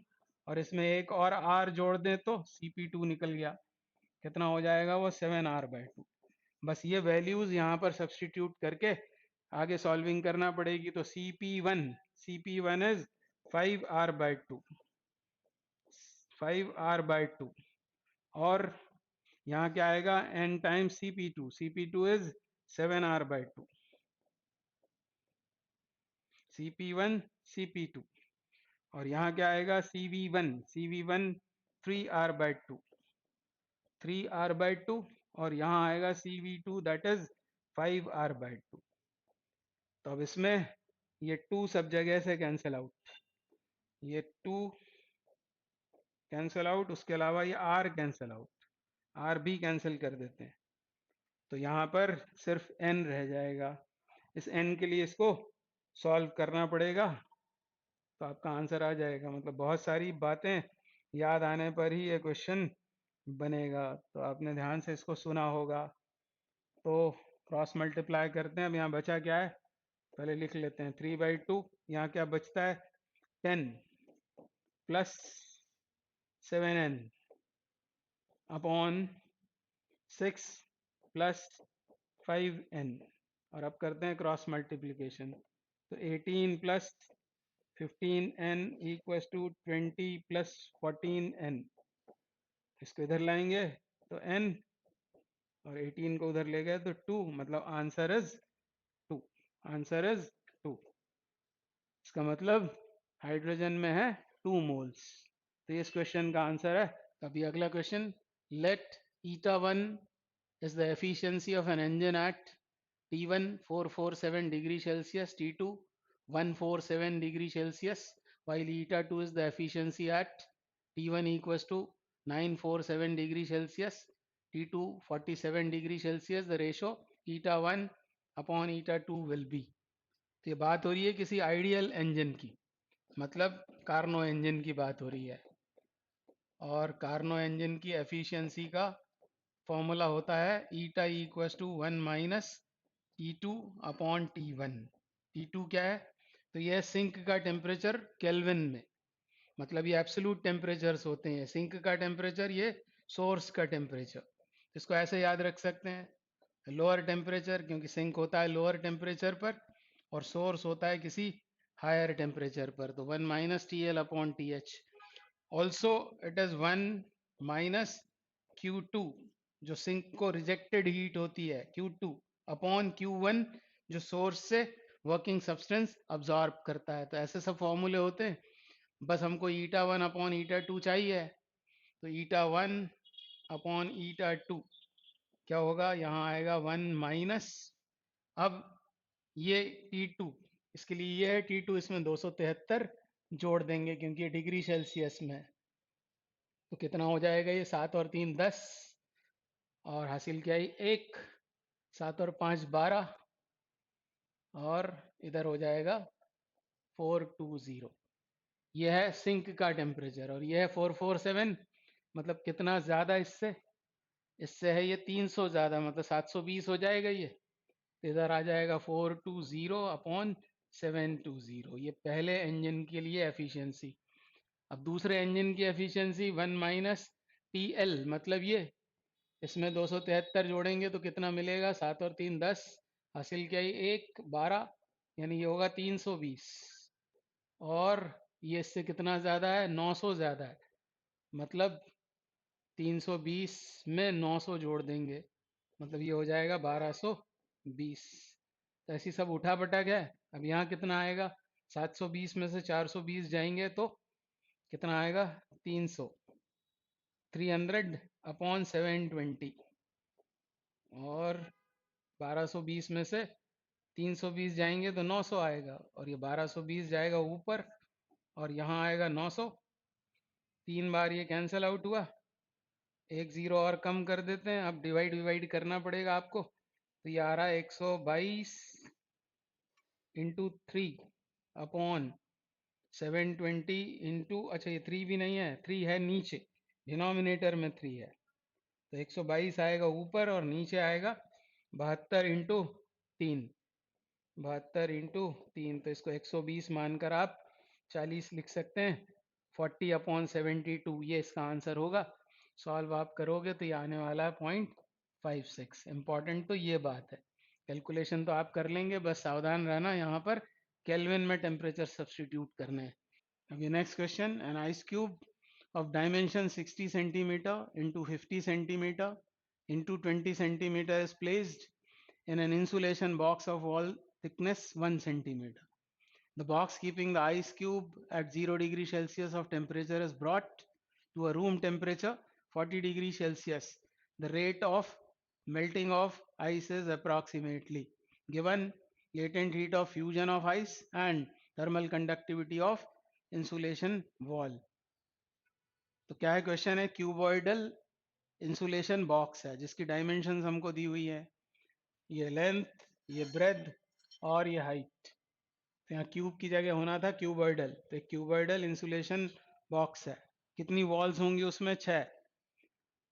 और इसमें एक और R जोड़ दें तो Cp2 निकल गया, कितना हो जाएगा वो 7R/2। बस ये वैल्यूज यहाँ पर सब्सटीट्यूट करके आगे सॉल्विंग करना पड़ेगी। तो Cp1 इज 5R/2, 5R/2, और यहाँ क्या आएगा, n times Cp2 is 7R/2, Cp1 Cp2, और यहाँ क्या आएगा Cv1 3R/2, 3R/2, और यहाँ आएगा Cv2 दैट इज 5R/2। तो अब इसमें ये 2 सब जगह से कैंसिल आउट, ये 2 कैंसिल आउट, उसके अलावा ये R कैंसिल आउट, R भी कैंसिल कर देते हैं, तो यहाँ पर सिर्फ N रह जाएगा। इस N के लिए इसको सॉल्व करना पड़ेगा, तो आपका आंसर आ जाएगा। मतलब बहुत सारी बातें याद आने पर ही ये क्वेश्चन बनेगा, तो आपने ध्यान से इसको सुना होगा। तो क्रॉस मल्टीप्लाई करते हैं। अब यहाँ बचा क्या है, पहले लिख लेते हैं 3/2, यहाँ क्या बचता है 10 plus 7n upon 6 plus 5n, और अब करते हैं क्रॉस मल्टीप्लिकेशन, तो 18 plus 15n equals to 20 plus 14n, इसको इधर लाएंगे तो n, और 18 को उधर ले गए तो 2, मतलब आंसर इज 2, आंसर इज 2। इसका मतलब हाइड्रोजन में है 2 मोल्स, तो ये इस क्वेश्चन का आंसर है। अभी अगला question, let eta1 is the efficiency of an engine at T1 447 degree Celsius, T2 147 degree Celsius, while eta2 is the efficiency at T1 equals to 947 degree Celsius, T2 47 degree Celsius, the ratio eta1 upon eta2 will be। तो ये बात हो रही है किसी आइडियल इंजन की, मतलब कार्नो इंजन की बात हो रही है, और कार्नो इंजन की एफिशिएंसी का फॉर्मूला होता है eta equals to 1 minus E2 upon T1। T2 क्या है, तो यह सिंक का टेम्परेचर केल्विन में, मतलब ये एब्सोल्यूट टेम्परेचर्स होते हैं, सिंक का टेम्परेचर ये सोर्स का टेम्परेचर, इसको ऐसे याद रख सकते हैं लोअर टेम्परेचर, क्योंकि सिंक होता है लोअर टेम्परेचर पर और सोर्स होता है किसी हायर टेम्परेचर पर, तो 1 minus TL upon TH। Also it is 1 minus Q2 जो सिंक को रिजेक्टेड हीट होती है, Q2 अपॉन Q1 जो सोर्स से वर्किंग सब्सटेंस अब्जॉर्ब करता है। तो ऐसे सब फॉर्मूले होते हैं, बस हमको eta1 अपॉन eta2 चाहिए, तो eta1 अपॉन eta2 क्या होगा, यहाँ आएगा 1 माइनस, अब ये T2 इसके लिए ये है T2 इसमें 273 जोड़ देंगे क्योंकि ये डिग्री सेल्सियस में है। तो कितना हो जाएगा ये 7 और 3 10 और हासिल क्या है 1, 7 और 5 12 और इधर हो जाएगा 420। ये है सिंक का टेम्परेचर और ये है 447, मतलब कितना ज़्यादा इससे, इससे है ये 300 ज़्यादा, मतलब 720 हो जाएगा ये। तो इधर आ जाएगा 420/720। ये पहले इंजन के लिए एफिशिएंसी। अब दूसरे इंजन की एफिशिएंसी 1 - TL, मतलब ये इसमें 273 जोड़ेंगे तो कितना मिलेगा, 7 और 3 10, हासिल क्या है 1 12, यानी ये होगा 320। और ये इससे कितना ज़्यादा है, 900 ज़्यादा है, मतलब 320 में 900 जोड़ देंगे, मतलब ये हो जाएगा 1220। तो ऐसी सब उठा पटक है। अब यहाँ कितना आएगा, 720 में से 420 जाएंगे तो कितना आएगा, 300, 300/720। और 1220 में से 320 जाएंगे तो 900 आएगा, और ये 1220 जाएगा ऊपर और यहाँ आएगा 900। 3 बार ये कैंसिल आउट हुआ, एक जीरो और कम कर देते हैं, अब डिवाइड डिवाइड करना पड़ेगा आपको। तो ये आ रहा है 122/3/720 इंटू, अच्छा ये 3 भी नहीं है, 3 है नीचे, डिनोमिनेटर में 3 है। तो 122 आएगा ऊपर और नीचे आएगा 72 × 3, 72 × 3। तो इसको 120 मानकर आप 40 लिख सकते हैं। 40/72 ये इसका आंसर होगा। सॉल्व आप करोगे तो ये आने वाला है 0.56। इम्पॉर्टेंट तो ये बात है, कैलकुलेशन तो आप कर लेंगे, बस सावधान रहना, यहाँ पर केल्विन में टेम्परेचर सब्सटीट्यूट करना है। अभी next question, an ice cube of dimension 60 centimeter into 50 centimeter into 20 centimeter is placed in an insulation box of wall thickness 1 centimeter. The box keeping the ice cube at 0 degree Celsius of temperature is brought to a room temperature 40 degree Celsius. The rate of melting of ice is approximately given latent heat of fusion of ice and thermal conductivity of insulation wall. तो क्या है क्वेश्चन है, क्यूबॉइडल इंसुलेशन बॉक्स है जिसकी डायमेंशंस हमको दी हुई है, ये लेंथ, ये ब्रेथ और ये हाइट। तो यहाँ क्यूब की जगह होना था क्यूबॉइडल, तो क्यूबॉइडल इंसुलेशन बॉक्स है। कितनी वॉल्स होंगी उसमें, 6।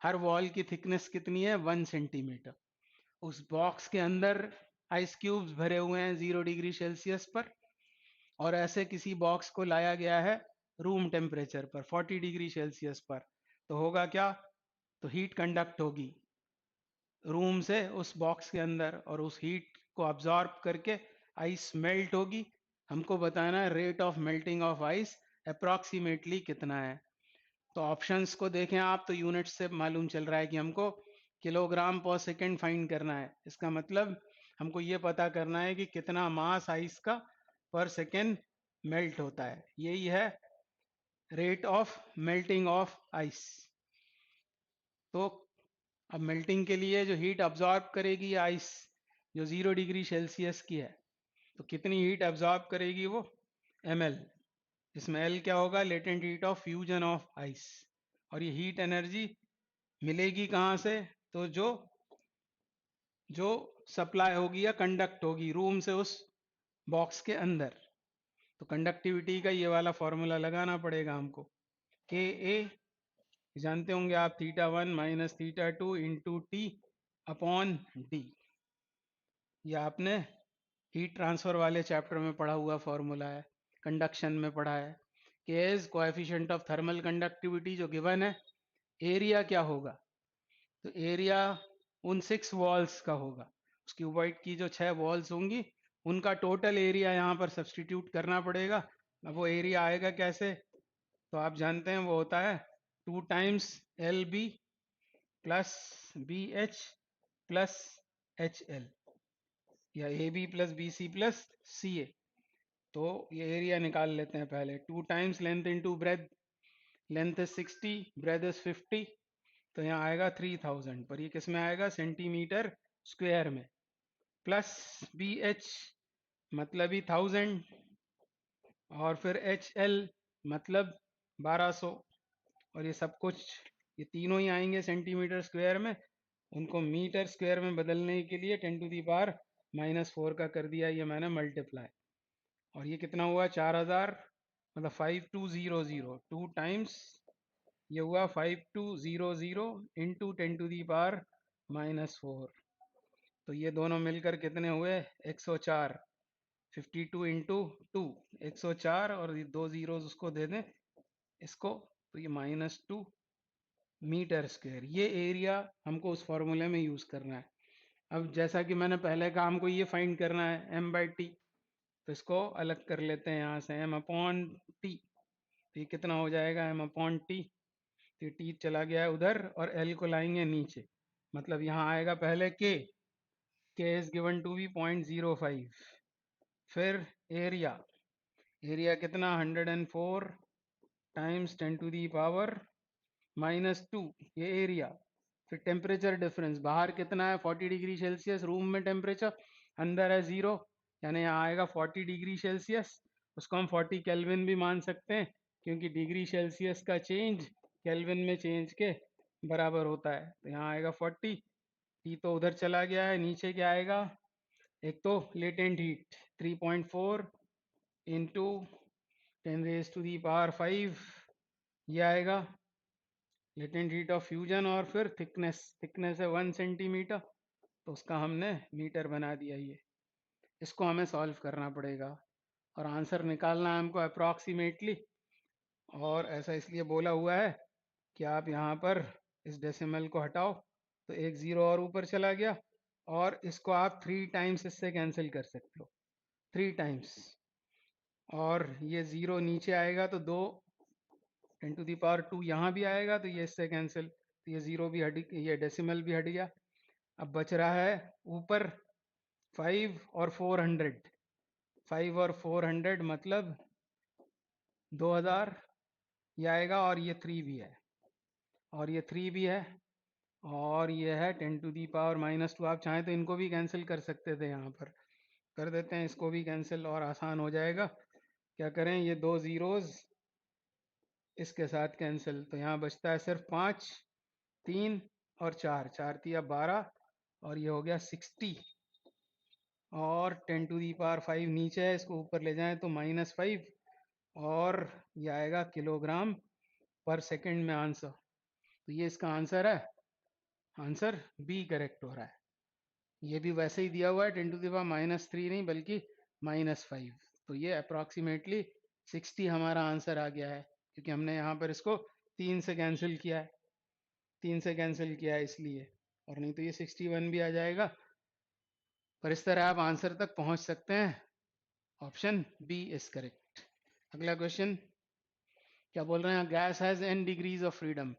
हर वॉल की थिकनेस कितनी है, 1 सेंटीमीटर। उस बॉक्स के अंदर आइस क्यूब्स भरे हुए हैं 0 डिग्री सेल्सियस पर, और ऐसे किसी बॉक्स को लाया गया है रूम टेम्परेचर पर 40 डिग्री सेल्सियस पर। तो होगा क्या, तो हीट कंडक्ट होगी रूम से उस बॉक्स के अंदर, और उस हीट को अब्जॉर्ब करके आइस मेल्ट होगी। हमको बताना है rate of melting of ice approximately कितना है। तो ऑप्शंस को देखें आप तो यूनिट से मालूम चल रहा है कि हमको किलोग्राम पर सेकेंड फाइंड करना है। इसका मतलब हमको ये पता करना है कि कितना मास आइस का पर सेकेंड मेल्ट होता है, यही है rate of melting of ice. तो अब मेल्टिंग के लिए जो हीट अब्जॉर्ब करेगी आइस जो 0 डिग्री सेल्सियस की है, तो कितनी हीट अब्जॉर्ब करेगी वो, ml। इसमें L क्या होगा, latent heat of fusion of ice. और ये हीट एनर्जी मिलेगी कहाँ से, तो जो जो सप्लाई होगी या कंडक्ट होगी रूम से उस बॉक्स के अंदर। तो कंडक्टिविटी का ये वाला फॉर्मूला लगाना पड़ेगा हमको, के ए जानते होंगे आप, θ1 - θ2 इंटू टी अपॉन डी। ये आपने हीट ट्रांसफर वाले चैप्टर में पढ़ा हुआ फॉर्मूला है, कंडक्शन में पढ़ा है। के is coefficient of thermal conductivity जो गिवन है, एरिया क्या होगा, तो एरिया उन 6 वॉल्स का होगा। उस क्यूबॉइड की जो 6 वॉल्स होंगी उनका टोटल एरिया यहाँ पर सब्सटीट्यूट करना पड़ेगा। अब वो एरिया आएगा कैसे, तो आप जानते हैं वो होता है 2 times LB plus BH plus HL, या AB plus BC plus CA। तो ये एरिया निकाल लेते हैं पहले, 2 times length into breadth, length is 60, breadth is 50, तो यहाँ आएगा 3000, पर ये किस में आएगा, सेंटीमीटर स्क्वायर में, प्लस BH मतलब ही 1000, और फिर HL मतलब 1200, और ये सब कुछ, ये तीनों ही आएंगे सेंटीमीटर स्क्वायर में, उनको मीटर स्क्वायर में बदलने के लिए 10⁻⁻4 का कर दिया ये मैंने मल्टीप्लाई। और ये कितना हुआ, 4000, मतलब 5200, 2 टाइम्स ये हुआ 5200 इंटू 10⁻⁻4। तो ये दोनों मिलकर कितने हुए, 104। 52 इंटू 2, 104, और ये 2 जीरोज उसको दे दें इसको, तो ये -2 मीटर स्क्वायर। ये एरिया हमको उस फॉर्मूले में यूज़ करना है। अब जैसा कि मैंने पहले कहा, हमको ये फाइंड करना है m/t, तो इसको अलग कर लेते हैं यहाँ से, m/t। तो ये कितना हो जाएगा, m/t, तो t चला गया है उधर, और l को लाएंगे नीचे, मतलब यहाँ आएगा पहले k is given to be 0.05। फिर एरिया, एरिया कितना, 104 टाइम्स 10⁻⁻2, ये एरिया। फिर टेम्परेचर डिफरेंस, बाहर कितना है 40 डिग्री सेल्सियस रूम में टेम्परेचर, अंदर है 0, यानी यहाँ आएगा 40 डिग्री सेल्सियस। उसको हम 40 केल्विन भी मान सकते हैं, क्योंकि डिग्री सेल्सियस का चेंज केल्विन में चेंज के बराबर होता है। तो यहाँ आएगा 40, टी तो उधर चला गया है, नीचे क्या आएगा, एक तो लेटेंट हीट 3.4 इंटू 10⁻⁵ ये आएगा लेटेंट हीट ऑफ फ्यूजन, और फिर थिकनेस, थिकनेस है 1 सेंटीमीटर, तो उसका हमने मीटर बना दिया। ये इसको हमें सॉल्व करना पड़ेगा, और आंसर निकालना है हमको अप्रॉक्सीमेटली। और ऐसा इसलिए बोला हुआ है कि आप यहाँ पर इस डेसिमल को हटाओ, तो एक ज़ीरो और ऊपर चला गया, और इसको आप 3 टाइम्स इससे कैंसिल कर सकते हो, 3 टाइम्स, और ये ज़ीरो नीचे आएगा तो 2 10⁻², यहाँ भी आएगा तो ये इससे कैंसिल, तो ये ज़ीरो भी हट, ये डेसिमल भी हट गया। अब बच रहा है ऊपर 5 और 400, 5 और 400 मतलब 2000 ये आएगा, और ये 3 भी है, और ये 3 भी है, और ये है 10⁻⁻²। आप चाहें तो इनको भी कैंसिल कर सकते थे, यहाँ पर कर देते हैं इसको भी कैंसिल, और आसान हो जाएगा। क्या करें, ये 2 ज़ीरोज़ इसके साथ कैंसिल, तो यहाँ बचता है सिर्फ 5, 3 और 4, 4 तिया 12, और ये हो गया 60, और 10⁻⁵ नीचे है, इसको ऊपर ले जाएं तो -5, और ये आएगा किलोग्राम पर सेकंड में आंसर। तो ये इसका आंसर है, आंसर बी करेक्ट हो रहा है। ये भी वैसे ही दिया हुआ है 10⁻³ नहीं बल्कि -5, तो ये अप्रॉक्सीमेटली 60 हमारा आंसर आ गया है, क्योंकि हमने यहाँ पर इसको 3 से कैंसिल किया है, 3 से कैंसिल किया है इसलिए, और नहीं तो ये 61 भी आ जाएगा। पर इस तरह आप आंसर तक पहुंच सकते हैं। Option B is correct. अगला क्वेश्चन क्या बोल रहे हैं, gas has n degrees of freedom,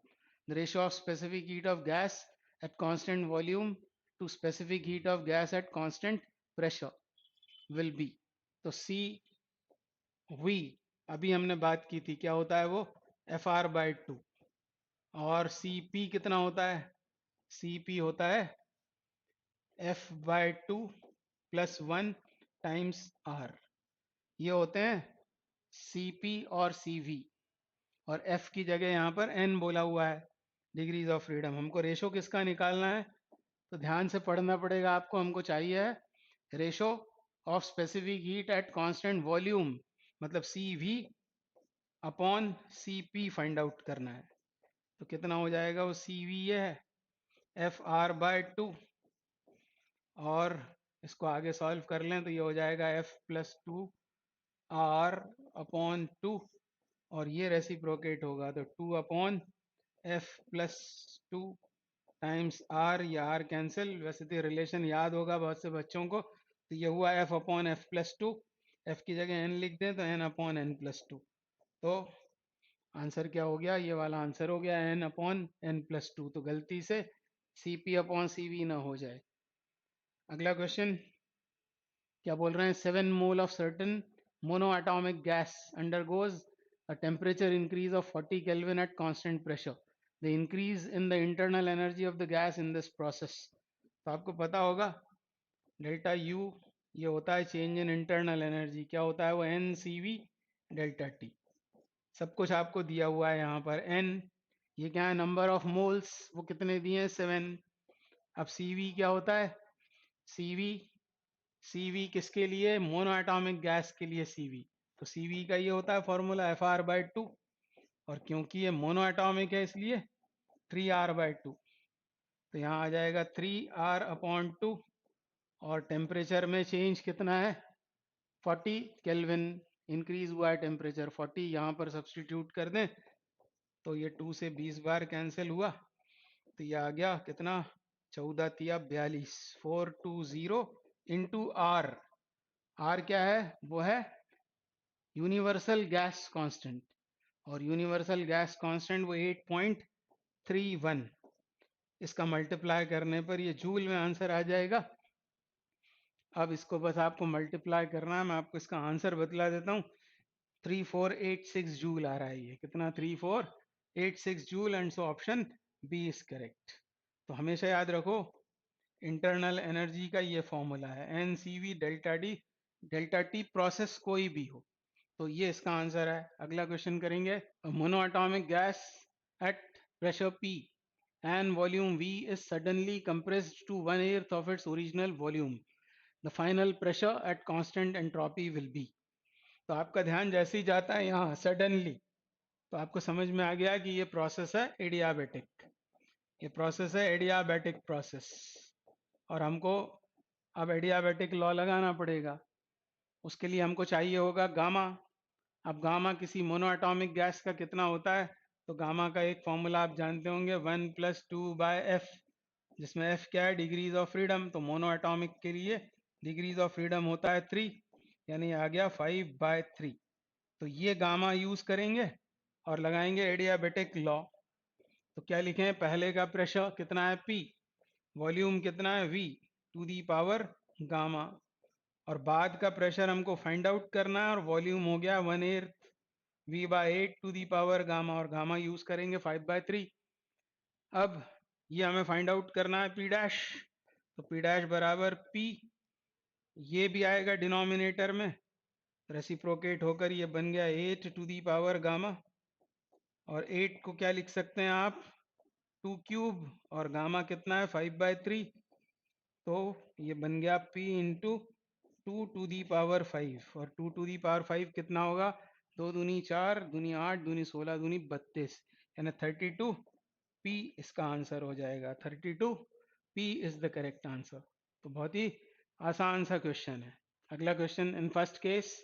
the ratio of specific heat of gas at constant volume to specific heat of gas at constant pressure will be. तो सी वी अभी हमने बात की थी, क्या होता है वो, FR/2, और CP कितना होता है, CP होता है F/2 + 1 टाइम्स R। ये होते हैं CP और CV, और F की जगह यहाँ पर N बोला हुआ है, डिग्रीज ऑफ फ्रीडम। हमको रेशो किसका निकालना है, तो ध्यान से पढ़ना पड़ेगा आपको। हमको चाहिए है ratio of specific heat at constant volume, मतलब CV upon CP find out करना है। तो कितना हो जाएगा, वो CV ये है FR/2, और इसको आगे सॉल्व कर लें तो ये हो जाएगा F+2R/2, और ये रेसिप्रोकेट होगा तो 2/F+2 टाइम्स R, या R कैंसिल, वैसे तो रिलेशन याद होगा बहुत से बच्चों को। तो ये हुआ F/F+2, F की जगह N लिख दें तो N/N+2। तो आंसर क्या हो गया, ये वाला आंसर हो गया N/N+2, तो गलती से CP/CV ना हो जाए। अगला क्वेश्चन क्या बोल रहे हैं, 7 mole of certain monoatomic gas undergoes a temperature increase of 40 Kelvin at constant pressure. The increase in the internal energy of the gas in this process. तो आपको पता होगा डेल्टा U ये होता है चेंज इन इंटरनल एनर्जी। क्या होता है वो? N C V delta T. सब कुछ आपको दिया हुआ है यहाँ पर। एन ये क्या है? नंबर ऑफ मोल्स, वो कितने दिए हैं? 7। अब सी वी क्या होता है? सी वी, सी वी किसके लिए? मोनो एटॉमिक गैस के लिए सी वी। तो सी वी का ये होता है formula F R by two, और क्योंकि ये मोनो एटॉमिक है इसलिए 3r/2। तो यहाँ आ जाएगा 3r/2। और टेम्परेचर में चेंज कितना है? 40 केल्विन इंक्रीज हुआ है टेम्परेचर 40। यहाँ पर सब्सटीट्यूट कर दें तो ये 2 से 20 बार कैंसिल हुआ, तो ये आ गया कितना? 14 तिया 42, 420 इंटू आर। आर क्या है? वो है यूनिवर्सल गैस कांस्टेंट, और यूनिवर्सल गैस कांस्टेंट वो 8.31। इसका मल्टीप्लाई करने पर ये जूल में आंसर आ जाएगा। अब इसको बस आपको मल्टीप्लाई करना है, मैं आपको इसका आंसर बतला देता हूँ। 3486 जूल आ रहा है। ये कितना? 3486 joule, and so option B is correct. तो हमेशा याद रखो इंटरनल एनर्जी का ये फॉर्मूला है, N C V delta D, delta T process कोई भी हो। तो ये इसका आंसर है। अगला क्वेश्चन करेंगे। Mono atomic gas at pressure P and volume V is suddenly compressed to 1/8 of its original volume. The final pressure at constant entropy will be. तो आपका ध्यान जैसे ही जाता है यहाँ सडनली, तो आपको समझ में आ गया कि ये प्रोसेस है एडियाबेटिक। ये प्रोसेस है एडियाबेटिक प्रोसेस, और हमको अब एडियाबेटिक लॉ लगाना पड़ेगा। उसके लिए हमको चाहिए होगा गामा। अब गामा किसी मोनो एटॉमिक गैस का कितना होता है? तो गामा का एक फॉर्मूला आप जानते होंगे, 1+2/f, जिसमें f क्या है? Degrees of freedom. तो मोनो एटॉमिक के लिए डिग्रीज ऑफ फ्रीडम होता है 3, यानी आ गया 5/3। तो ये गामा यूज करेंगे और लगाएंगे एडियाबेटिक लॉ। तो क्या लिखें? पहले का प्रेशर कितना है? P, वॉल्यूम कितना है? V to the power gamma, और बाद का प्रेशर हमको फाइंड आउट करना है, और वॉल्यूम हो गया 1/8 V/8 to the power gamma, और गामा यूज करेंगे 5/3। अब ये हमें फाइंड आउट करना है P डैश। तो P डैश बराबर P, ये भी आएगा डिनोमिनेटर में, रेसिप्रोकेट होकर ये बन गया 8 टू दी पावर गामा, और 8 को क्या लिख सकते हैं आप? 2 क्यूब, और गामा कितना है? 5/3। तो ये बन गया P into 2 to the power 5, और 2 टू दी पावर 5 कितना होगा? 2 दूनी 4, दूनी 8, दूनी 16, दूनी 32, यानी 32 P इसका आंसर हो जाएगा। 32 P is the correct answer. तो बहुत ही आसान सा क्वेश्चन है। अगला question. In first case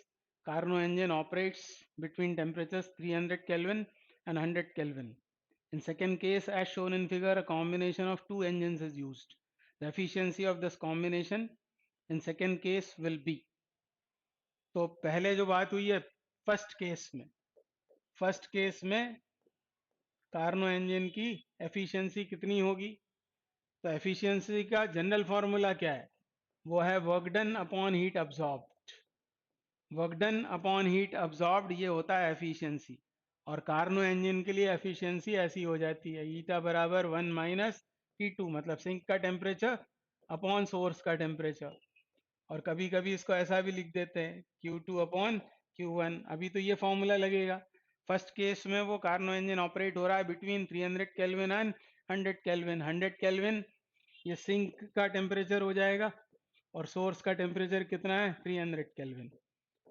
Carnot engine operates between temperatures 300 Kelvin and 100 Kelvin. In second case, as shown in figure, a combination of two engines is used. The efficiency of this combination in second case will be. तो पहले जो बात हुई है फर्स्ट केस में, फर्स्ट केस में कार्नो इंजन की एफिशिएंसी कितनी होगी? तो एफिशिएंसी का जनरल फॉर्मूला क्या है? वो है work done upon heat absorbed. Work done upon heat absorbed ये होता है एफिशिएंसी। और कार्नो इंजन के लिए एफिशिएंसी ऐसी हो जाती है, ईटा बराबर 1 माइनस T2, मतलब सिंक का टेम्परेचर अपॉन सोर्स का टेम्परेचर। और कभी कभी इसको ऐसा भी लिख देते हैं Q2 अपॉन Q1। अभी तो ये फॉर्मूला लगेगा। फर्स्ट केस में वो कार्नो इंजन ऑपरेट हो रहा है between 300 kelvin and 100 kelvin. 100 kelvin ये सिंक का टेम्परेचर हो जाएगा, और सोर्स का टेम्परेचर कितना है? 300 केल्विन।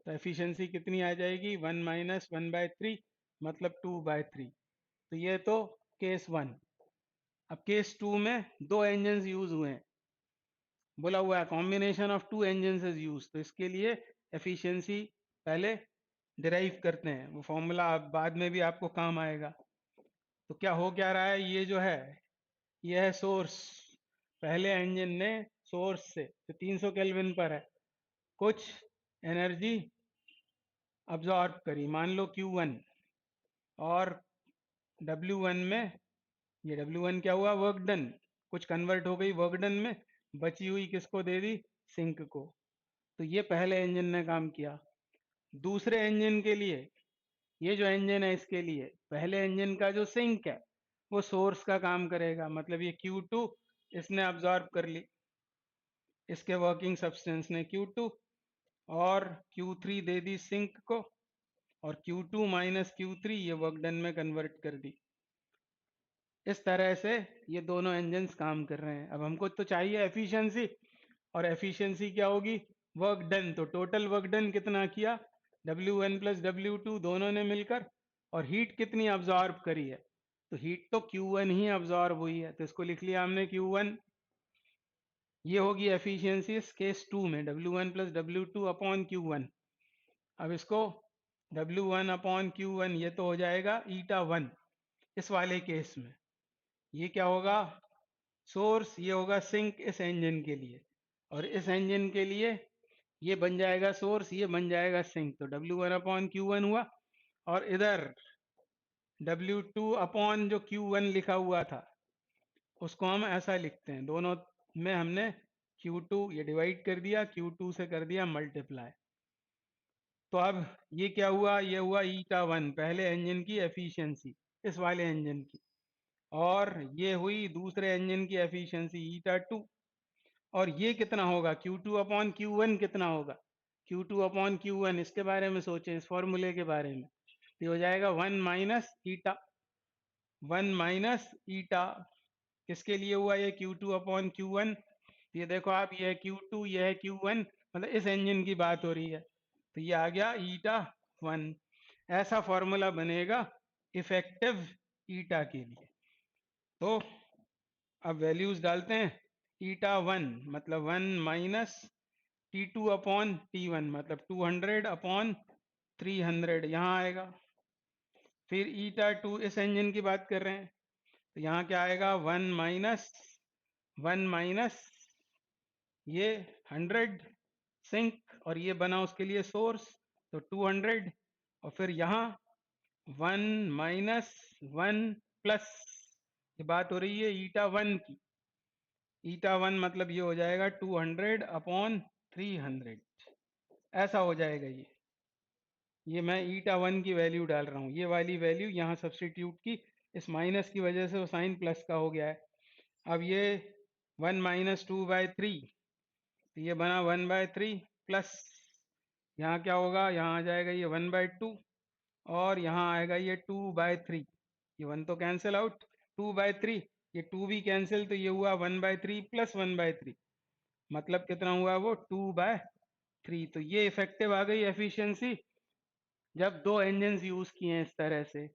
तो एफिशिएंसी कितनी आ जाएगी? 1 माइनस 1/3, मतलब 2/3। तो ये तो केस 1। अब केस 2 में दो इंजन यूज हुए हैं, बोला हुआ है combination of two engine is use. तो इसके लिए एफिशिएंसी पहले डिराइव करते हैं, वो फॉर्मूला बाद में भी आपको काम आएगा। तो क्या हो क्या रहा है? ये जो है ये है सोर्स। पहले इंजन ने सोर्स से जो 300 केल्विन पर है कुछ एनर्जी अब्जॉर्ब करी, मान लो Q1, और W1 में ये W1 क्या हुआ? वर्क डन, कुछ कन्वर्ट हो गई वर्क डन में, बची हुई किसको दे दी? सिंक को। तो ये पहले इंजन ने काम किया। दूसरे इंजन के लिए, ये जो इंजन है इसके लिए पहले इंजन का जो सिंक है वो सोर्स का काम करेगा, मतलब ये Q2 इसने अब्जॉर्ब कर ली। इसके वर्किंग सब्सटेंस ने Q2 और Q3 दे दी सिंक को, और Q2 माइनस Q3 ये वर्क डन में कन्वर्ट कर दी। इस तरह से ये दोनों इंजन्स काम कर रहे हैं। अब हमको तो चाहिए एफिशिएंसी, और एफिशिएंसी क्या होगी, वर्क डन। तो टोटल वर्क डन कितना किया, W1 प्लस W2 दोनों ने मिलकर, और हीट कितनी अब्जॉर्ब करी है, तो हीट तो Q1 ही अब्जॉर्ब हुई है, तो इसको लिख लिया हमने Q1। ये होगी एफिशिएंसी इस केस 2 में, W1 plus W2 upon Q1। अब इसको W1 अपॉन Q1 ये तो हो जाएगा ईटा 1 इस वाले केस में। ये क्या होगा, सोर्स, ये होगा सिंक इस इंजन के लिए, और इस इंजन के लिए ये बन जाएगा सोर्स, ये बन जाएगा सिंक। तो W1 अपॉन Q1 हुआ, और इधर W2 अपॉन जो Q1 लिखा हुआ था उसको हम ऐसा लिखते हैं, दोनों में हमने Q2 ये डिवाइड कर दिया, Q2 से कर दिया मल्टीप्लाई। तो अब ये क्या हुआ, ये हुआ ईटा 1 पहले इंजन की एफिशिएंसी इस वाले इंजन की, और ये हुई दूसरे इंजन की एफिशिएंसी ईटा 2। और ये कितना होगा, Q2 अपॉन Q1 कितना होगा, Q2 अपॉन Q1, इसके बारे में सोचें, इस फॉर्मूले के बारे में। ये हो जाएगा 1 माइनस ईटा, 1 माइनस ईटा। किसके लिए हुआ ये, Q2 अपॉन Q1। ये देखो आप, ये है Q2, ये है Q1, मतलब इस इंजन की बात हो रही है, तो ये आ गया ईटा 1। ऐसा फॉर्मूला बनेगा इफेक्टिव ईटा के लिए। तो अब वैल्यूज डालते हैं, ईटा 1 मतलब 1 माइनस T2 अपॉन T1 मतलब 200 अपॉन 300 यहाँ आएगा। फिर ईटा 2 इस इंजन की बात कर रहे हैं, तो यहाँ क्या आएगा, 1 माइनस ये 100 सिंक, और ये बना उसके लिए सोर्स, तो 200, और फिर यहाँ 1 माइनस 1 प्लस, ये बात हो रही है ईटा 1 की, ईटा 1 मतलब ये हो जाएगा 200 अपॉन 300, ऐसा हो जाएगा ये मैं ईटा 1 की वैल्यू डाल रहा हूँ, ये वाली वैल्यू यहाँ सब्सटीट्यूट की, इस माइनस की वजह से वो साइन प्लस का हो गया है। अब ये 1 माइनस 2/3, तो ये बना 1/3 प्लस, यहाँ क्या होगा, यहाँ आ जाएगा ये 1/2, और यहाँ आएगा ये 2/3, ये 1 तो कैंसिल आउट, 2/3, ये 2 भी कैंसिल, तो ये हुआ 1/3 प्लस 1/3, मतलब कितना हुआ वो 2/3। तो ये इफेक्टिव आ गई एफिशिएंसी जब दो इंजन यूज किए हैं इस तरह से।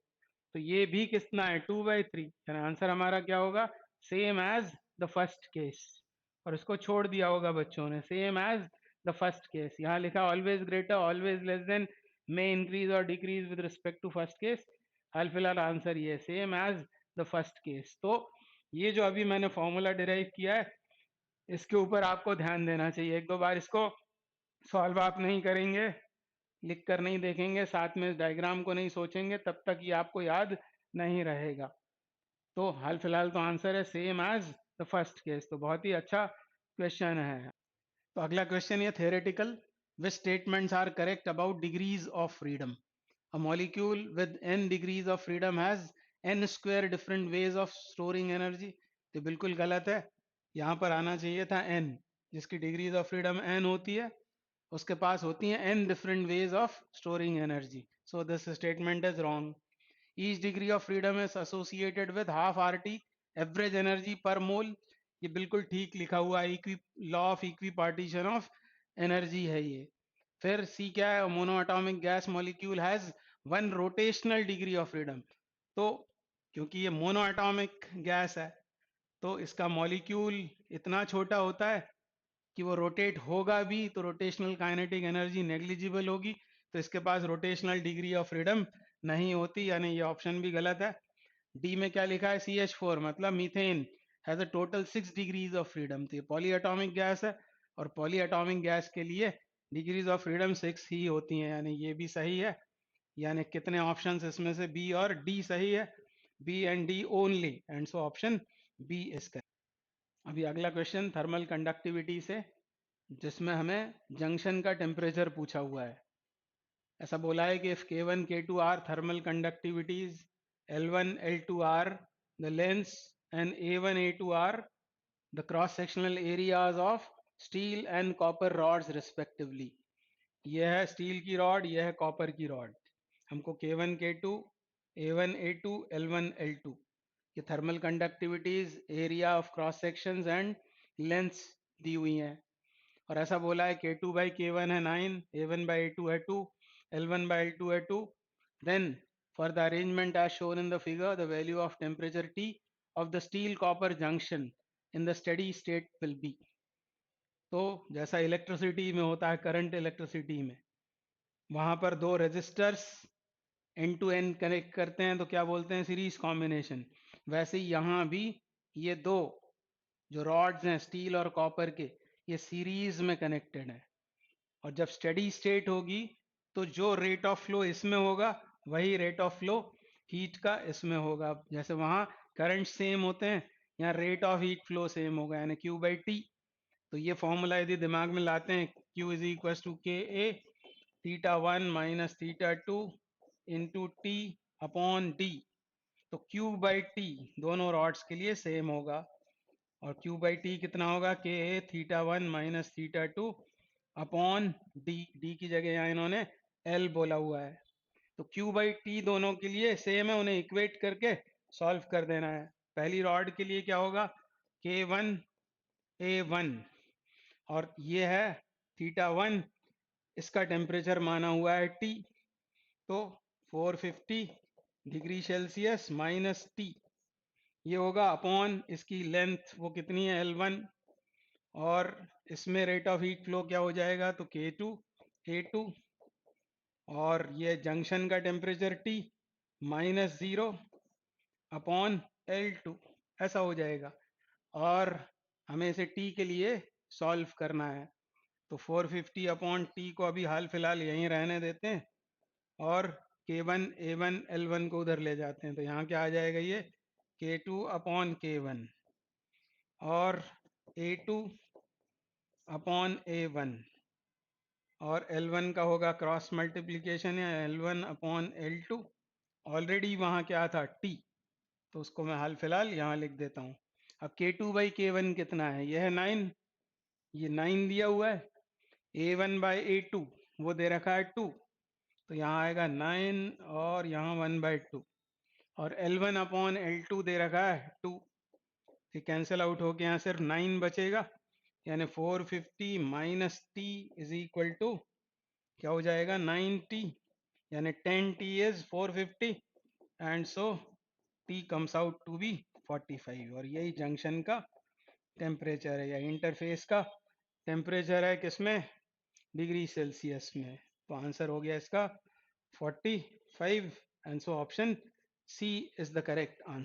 तो ये भी कितना है, 2/3, आंसर हमारा क्या होगा, same as the first case. और इसको छोड़ दिया होगा बच्चों ने, same as the first case, यहाँ लिखा always greater always less than, may increase और decrease with respect to first case. हाल फिलहाल आंसर ये same as the first case. तो ये जो अभी मैंने फॉर्मूला डिराइव किया है, इसके ऊपर आपको ध्यान देना चाहिए। एक दो बार इसको सॉल्व आप नहीं करेंगे, लिख कर नहीं देखेंगे, साथ में इस डायग्राम को नहीं सोचेंगे, तब तक ये आपको याद नहीं रहेगा। तो हाल फिलहाल तो आंसर है same as the first case. तो बहुत ही अच्छा क्वेश्चन है। तो अगला क्वेश्चन ये theoretical, which statements are correct about degrees of freedom. A molecule with n degrees of freedom has n square different ways of storing energy. तो बिल्कुल गलत है, यहाँ पर आना चाहिए था n, जिसकी डिग्रीज ऑफ फ्रीडम n होती है उसके पास होती हैं n different ways of storing energy. So this statement is wrong. Each degree of freedom is associated with half RT average energy per mole. ये बिल्कुल ठीक लिखा हुआ है, law of equi partition of energy है ये। फिर सी क्या है, mono atomic gas molecule has 1 rotational degree of freedom. तो क्योंकि ये मोनो एटॉमिक गैस है, तो इसका मॉलिक्यूल इतना छोटा होता है कि वो रोटेट होगा भी तो रोटेशनल काइनेटिक एनर्जी नेग्लिजिबल होगी, तो इसके पास रोटेशनल डिग्री ऑफ फ्रीडम नहीं होती, यानी ये ऑप्शन भी गलत है। डी में क्या लिखा है, CH4 मतलब methane has a total 6 degrees of freedom. तो ये पॉली एटॉमिक गैस है, और पॉली एटॉमिक गैस के लिए डिग्रीज ऑफ फ्रीडम 6 ही होती हैं, यानी ये भी सही है। यानी कितने ऑप्शंस इसमें से बी और डी सही है, B and D only, and so option B is correct. अभी अगला क्वेश्चन थर्मल कंडक्टिविटी से, जिसमें हमें जंक्शन का टेम्परेचर पूछा हुआ है। ऐसा बोला है कि if K1 K2 are thermal conductivities, L1 L2 are the lengths, and A1 A2 are the cross sectional areas of steel and copper rods respectively. ये है स्टील की रॉड, ये है कॉपर की रॉड। हमको K1 K2 A1 A2 L1 L2 ये thermal conductivities, area of cross sections and lengths दी हुई हैं। और ऐसा बोला है K2 बाई K1 है 9, A1 बाई A2 है 2, L1 बाई L2 है 2। Then for the arrangement as shown in the figure the value of temperature T of the steel copper junction in the steady state will be। तो जैसा इलेक्ट्रिसिटी में होता है, करंट इलेक्ट्रिसिटी में, वहां पर दो resistors end to end connect करते हैं तो क्या बोलते हैं, सीरीज कॉम्बिनेशन। वैसे ही यहाँ भी ये दो जो रॉड्स हैं स्टील और कॉपर के, ये सीरीज में कनेक्टेड है। और जब स्टेडी स्टेट होगी तो जो रेट ऑफ फ्लो इसमें होगा वही रेट ऑफ फ्लो हीट का इसमें होगा। जैसे वहाँ करंट सेम होते हैं, यहाँ rate of heat flow same होगा, यानी Q बाई टी। तो ये फॉर्मूला यदि दिमाग में लाते हैं, Q is equal to k a θ1 minus θ2 into t upon d. तो Q बाई टी दोनों रॉड्स के लिए सेम होगा। और Q बाई टी कितना होगा, के a θ1 minus θ2 upon D. D की जगह यहाँ इन्होंने L बोला हुआ है। तो Q बाई टी दोनों के लिए सेम है, उन्हें इक्वेट करके सॉल्व कर देना है। पहली रॉड के लिए क्या होगा, K1 A1, और ये है θ1, इसका टेम्परेचर माना हुआ है T, तो 450 डिग्री सेल्सियस माइनस T ये होगा अपॉन इसकी लेंथ वो कितनी है L1, और इसमें रेट ऑफ हीट फ्लो क्या हो जाएगा, तो K2 A2, और ये जंक्शन का temperature T minus 0 upon L2 ऐसा हो जाएगा। और हमें इसे T के लिए सॉल्व करना है, तो 450 अपॉन T को अभी हाल फिलहाल यहीं रहने देते हैं, और K1 A1 L1 को उधर ले जाते हैं। तो यहाँ क्या आ जाएगा, ये K2 अपॉन K1 और A2 अपॉन A1, और L1 का होगा क्रॉस मल्टीप्लिकेशन या L1 अपॉन L2। ऑलरेडी वहाँ क्या था, T, तो उसको मैं हाल फिलहाल यहाँ लिख देता हूँ। अब K2 बाई K1 कितना है, यह है 9, ये 9 दिया हुआ है। A1 बाई A2 वो दे रखा है 2, तो यहाँ आएगा 9 और यहाँ 1 बाई 2, और L1 अपॉन L2 दे रखा है 2। ये कैंसिल आउट होके यहाँ सिर्फ 9 बचेगा, यानी 450 minus T is equal to क्या हो जाएगा, 9T, यानी 10T is 450, and so T comes out to be 45। और यही जंक्शन का टेम्परेचर है या इंटरफेस का टेम्परेचर है, किसमें, डिग्री सेल्सियस में। तो आंसर हो गया इसका 45, and so option C is the correct answer.